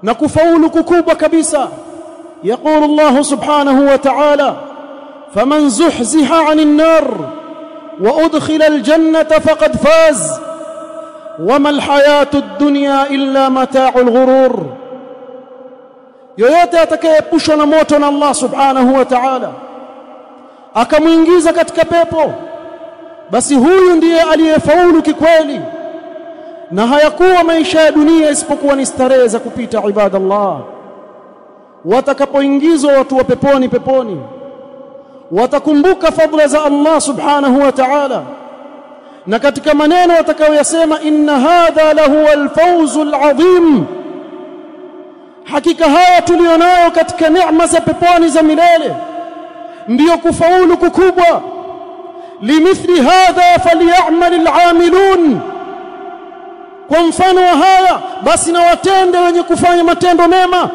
na kufaulu kukubwa kabisa. يقول الله سبحانه وتعالى فمن زحزح عن النار وأدخل الجنة فقد فاز وما الحياة الدنيا إلا متاع الغرور. yoyote atakayeepushwa na moto na Allah subhanahu wa ta'ala akamuingiza katika pepo, basi huyu ndiye aliyefaulu kikweli, na hayakuwa maisha ya dunia isipokuwa ni starehe za kupita. Ibadallah, watakapoingizwa watu wa peponi watakumbuka fadhila za Allah subhanahu wa ta'ala, na katika maneno watakayoyasema, inna hadha lahu alfawzul adhim, hakika haya tulionayo katika neema za peponi za milele ndiyo kufaulu kukubwa. limithli hadha falyamal al'amilun, kwa mfano wa haya basi na watende wenye kufanya matendo mema,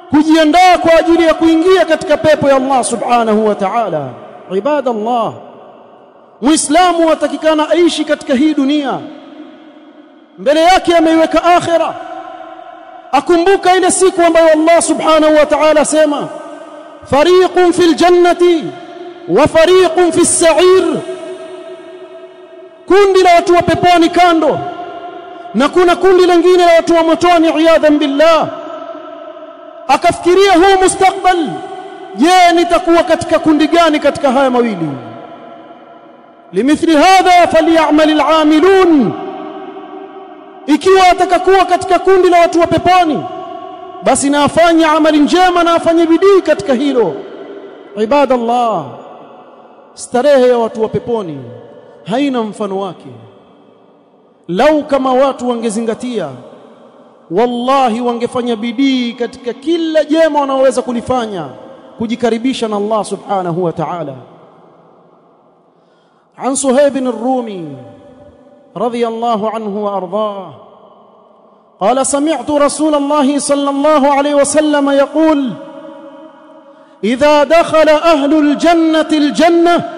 kujiandaa kwa ajili ya kuingia katika pepo ya Allah subhanahu wa ta'ala. Ibadallah, muislamu watakikana aishi katika hii dunia, mbele yake ameiweka akhira, akumbuka ile siku ambayo Allah subhanahu wa ta'ala sema fariqun fil jannati wa fariqun fis sa'ir, kundi la watu wa peponi kando na kuna kundi lingine la watu wa motoni, iyadhan billah. Akafikiria huu mustakbal, je, nitakuwa katika kundi gani katika haya mawili? limithli hadha falyamal al'amilun, ikiwa atakakuwa katika kundi la watu wa peponi, basi na afanye amali njema na afanye bidii katika hilo. Ibadallah, starehe ya watu wa peponi haina mfano wake. Lau kama watu wangezingatia, wallahi wangefanya bidii katika kila jema wanaoweza kulifanya kujikaribisha na Allah subhanahu wa ta'ala. عن صهيب الرومي رضي الله عنه وأرضاه قال سمعت رسول الله صلى الله عليه وسلم يقول إذا دخل أهل الجنة الجنة،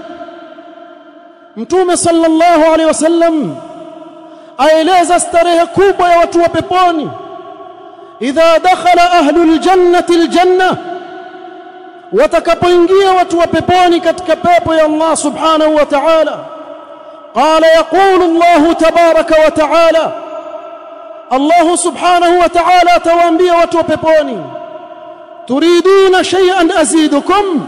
متوم صلى الله عليه وسلم aeleza starehe kubwa ya watu wa peponi. idha dakhala ahlul jannati aljanna, watakapoingia watu wa peponi katika pepo ya Allah subhanahu wa ta'ala, qala yaqulu Allah tabaraka wa ta'ala, Allah subhanahu wa ta'ala atawaambia watu wa peponi, turiduna shay'an azidukum.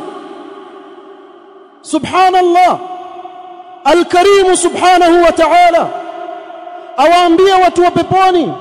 Subhanallah, al-Karim subhanahu wa ta'ala awaambia watu wa peponi,